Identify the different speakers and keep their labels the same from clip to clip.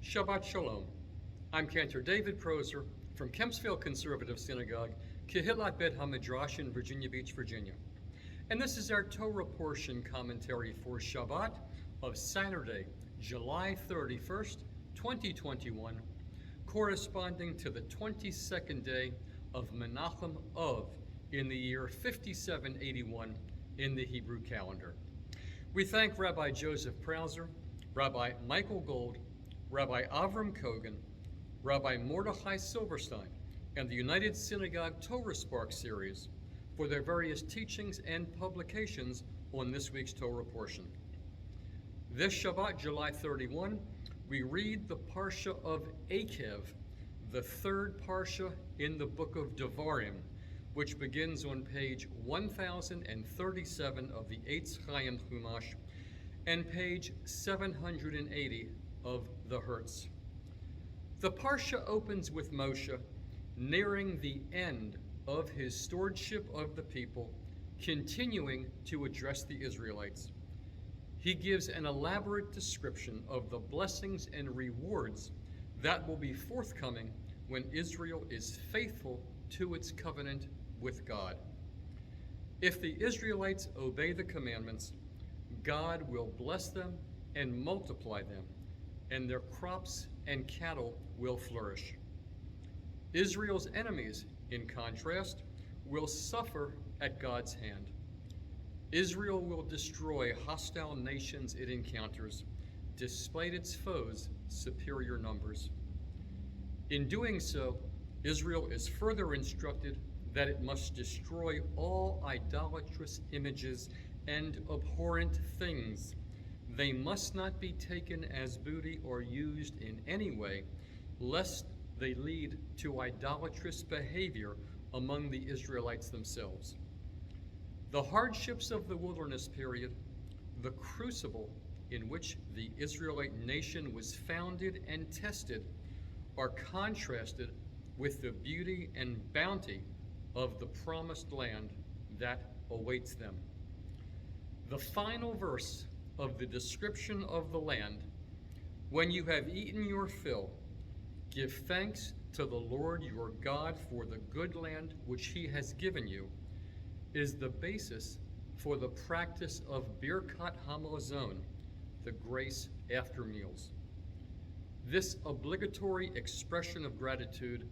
Speaker 1: Shabbat Shalom. I'm Cantor David Proser from Kempsville Conservative Synagogue, Kehillat Bet HaMidrash in Virginia Beach, Virginia. And this is our Torah portion commentary for Shabbat of Saturday, July 31st, 2021, corresponding to the 22nd day of Menachem Av in the year 5781 in the Hebrew calendar. We thank Rabbi Joseph Prauser, Rabbi Michael Gold, Rabbi Avram Kogan, Rabbi Mordechai Silverstein, and the United Synagogue Torah Spark series for their various teachings and publications on this week's Torah portion. This Shabbat, July 31, we read the Parsha of Eikev, the third Parsha in the book of Devarim, which begins on page 1037 of the Eitz Chaim Chumash and page 780 of the Hertz. The Parsha opens with Moshe nearing the end of his stewardship of the people, continuing to address the Israelites. He gives an elaborate description of the blessings and rewards that will be forthcoming when Israel is faithful to its covenant with God. If the Israelites obey the commandments, God will bless them and multiply them, and their crops and cattle will flourish. Israel's enemies, in contrast, will suffer at God's hand. Israel will destroy hostile nations it encounters, despite its foes' superior numbers. In doing so, Israel is further instructed that it must destroy all idolatrous images and abhorrent things. They must not be taken as booty or used in any way, lest they lead to idolatrous behavior among the Israelites themselves. The hardships of the wilderness period, the crucible in which the Israelite nation was founded and tested, are contrasted with the beauty and bounty of the promised land that awaits them. The final verse of the description of the land, when you have eaten your fill, give thanks to the Lord your God for the good land which he has given you, is the basis for the practice of Birkat Hamazon, the grace after meals. This obligatory expression of gratitude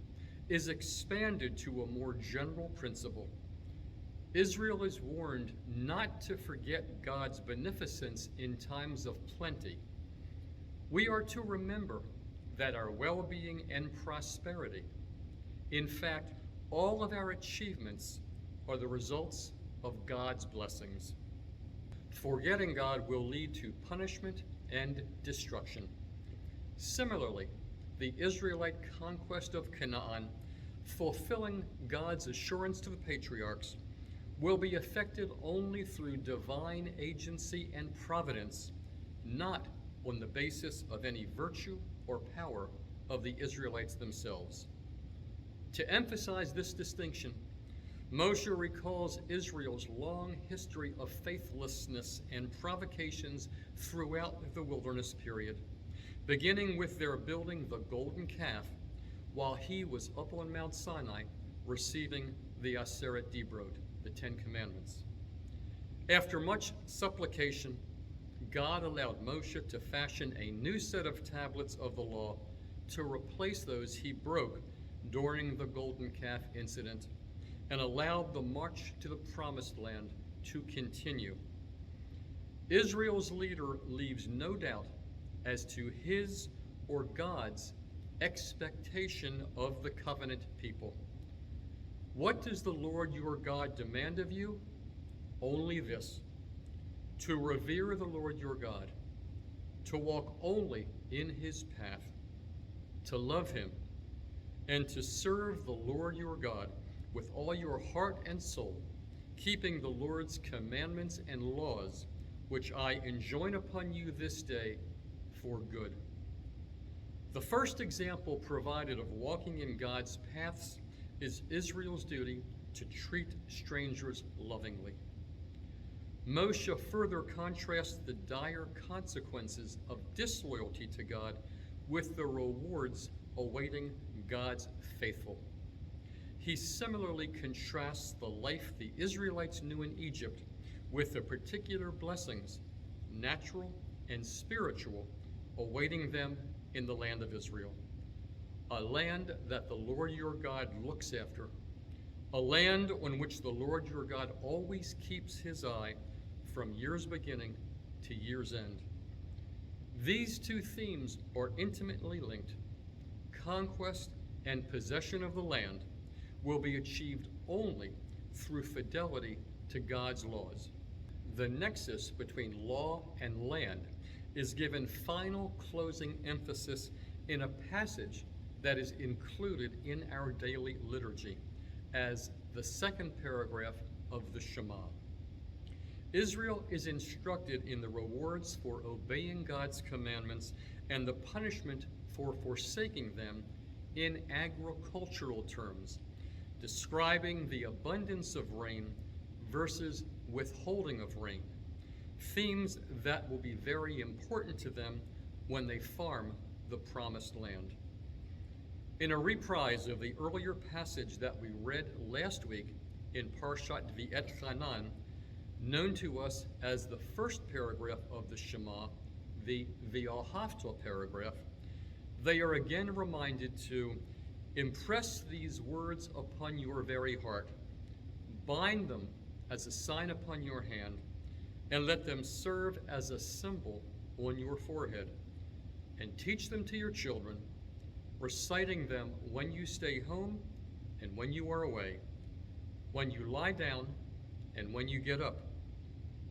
Speaker 1: is expanded to a more general principle. Israel is warned not to forget God's beneficence in times of plenty. We are to remember that our well-being and prosperity, in fact, all of our achievements, are the results of God's blessings. Forgetting God will lead to punishment and destruction. Similarly, the Israelite conquest of Canaan, fulfilling God's assurance to the patriarchs, will be effected only through divine agency and providence, not on the basis of any virtue or power of the Israelites themselves. To emphasize this distinction, Moshe recalls Israel's long history of faithlessness and provocations throughout the wilderness period, beginning with their building the golden calf while he was up on Mount Sinai receiving the Aseret Dibrot, the Ten Commandments. After much supplication, God allowed Moshe to fashion a new set of tablets of the law to replace those he broke during the golden calf incident, and allowed the march to the promised land to continue. Israel's leader leaves no doubt as to his or God's expectation of the covenant people. What does the Lord your God demand of you? Only this: to revere the Lord your God, to walk only in his path, to love him, and to serve the Lord your God with all your heart and soul, keeping the Lord's commandments and laws, which I enjoin upon you this day for good. The first example provided of walking in God's paths is Israel's duty to treat strangers lovingly. Moshe further contrasts the dire consequences of disloyalty to God with the rewards awaiting God's faithful. He similarly contrasts the life the Israelites knew in Egypt with the particular blessings, natural and spiritual, awaiting them in the land of Israel. A land that the Lord your God looks after, a land on which the Lord your God always keeps his eye from year's beginning to year's end. These two themes are intimately linked. Conquest and possession of the land will be achieved only through fidelity to God's laws. The nexus between law and land is given final closing emphasis in a passage that is included in our daily liturgy as the second paragraph of the Shema. Israel is instructed in the rewards for obeying God's commandments and the punishment for forsaking them in agricultural terms, describing the abundance of rain versus withholding of rain, themes that will be very important to them when they farm the promised land. In a reprise of the earlier passage that we read last week in Parsha V'et, known to us as the first paragraph of the Shema, the V'ahavta paragraph, they are again reminded to impress these words upon your very heart, bind them as a sign upon your hand, and let them serve as a symbol on your forehead, and teach them to your children, reciting them when you stay home and when you are away, when you lie down and when you get up,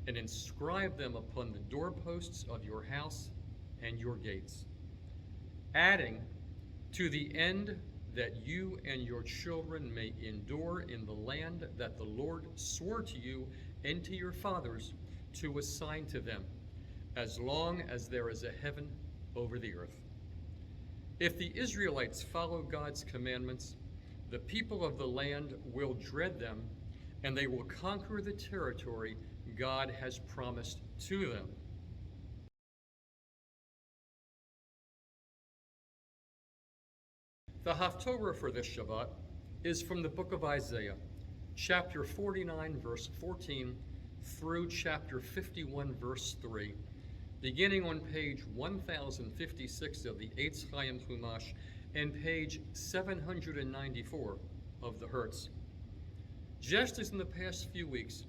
Speaker 1: and inscribe them upon the doorposts of your house and your gates, adding, to the end that you and your children may endure in the land that the Lord swore to you and to your fathers to assign to them, as long as there is a heaven over the earth. If the Israelites follow God's commandments, the people of the land will dread them, and they will conquer the territory God has promised to them. The Haftorah for this Shabbat is from the book of Isaiah, chapter 49, verse 14, through chapter 51, verse 3, beginning on page 1056 of the Eitz Chaim Chumash and page 794 of the Hertz. Just as in the past few weeks,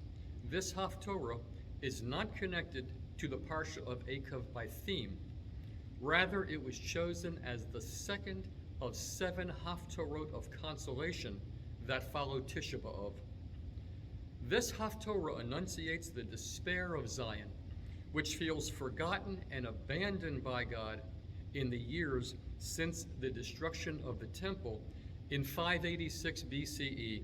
Speaker 1: this Haftorah is not connected to the Parsha of Eikev by theme. Rather, it was chosen as the second of 7 Haftorot of consolation that follow Tisha B'Av. This Haftorah enunciates the despair of Zion, which feels forgotten and abandoned by God in the years since the destruction of the temple in 586 BCE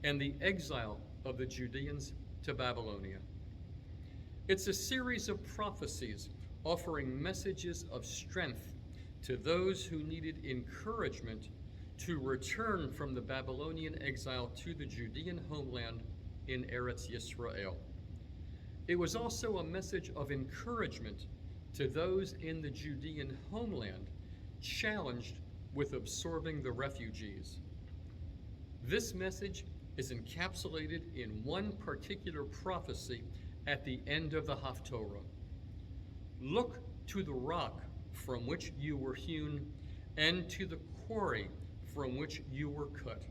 Speaker 1: and the exile of the Judeans to Babylonia. It's a series of prophecies offering messages of strength to those who needed encouragement to return from the Babylonian exile to the Judean homeland in Eretz Yisrael. It was also a message of encouragement to those in the Judean homeland challenged with absorbing the refugees. This message is encapsulated in one particular prophecy at the end of the Haftorah. Look to the rock from which you were hewn, and to the quarry from which you were cut.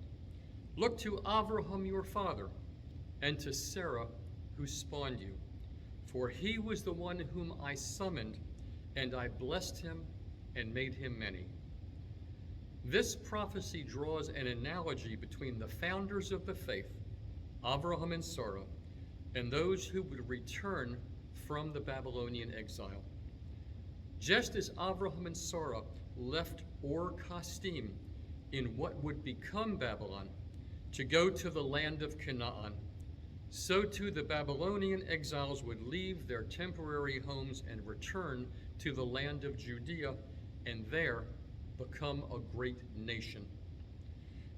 Speaker 1: Look to Abraham your father, and to Sarah who spawned you. For he was the one whom I summoned, and I blessed him and made him many. This prophecy draws an analogy between the founders of the faith, Abraham and Sarah, and those who would return from the Babylonian exile. Just as Abraham and Sarah left Ur Kasdim in what would become Babylon to go to the land of Canaan, so too the Babylonian exiles would leave their temporary homes and return to the land of Judea and there become a great nation.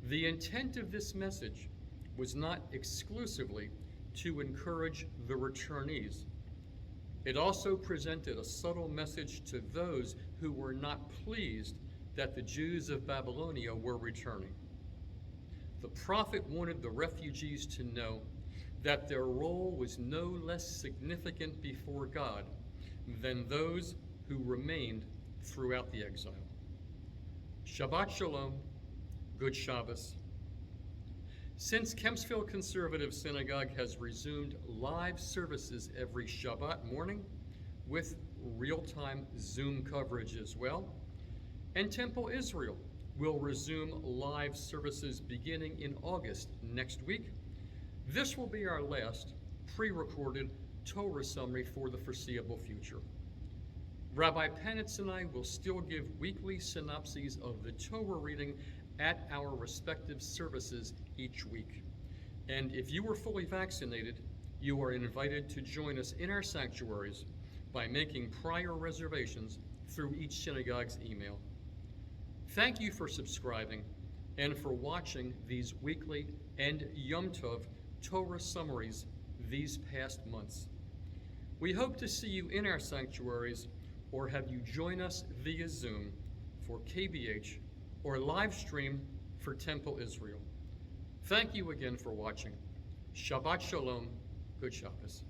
Speaker 1: The intent of this message was not exclusively to encourage the returnees, It also presented a subtle message to those who were not pleased that the Jews of Babylonia were returning. The prophet wanted the refugees to know that their role was no less significant before God than those who remained throughout the exile. Shabbat Shalom, Good Shabbos. Since Kempsville Conservative Synagogue has resumed live services every Shabbat morning with real-time Zoom coverage as well, and Temple Israel will resume live services beginning in August next week, this will be our last pre-recorded Torah summary for the foreseeable future. Rabbi Panitz and I will still give weekly synopses of the Torah reading at our respective services each week. And if you were fully vaccinated, you are invited to join us in our sanctuaries by making prior reservations through each synagogue's email. Thank you for subscribing and for watching these weekly and Yom Tov Torah summaries these past months. We hope to see you in our sanctuaries or have you join us via Zoom for KBH or live stream for Temple Israel. Thank you again for watching. Shabbat Shalom, Good Shabbos.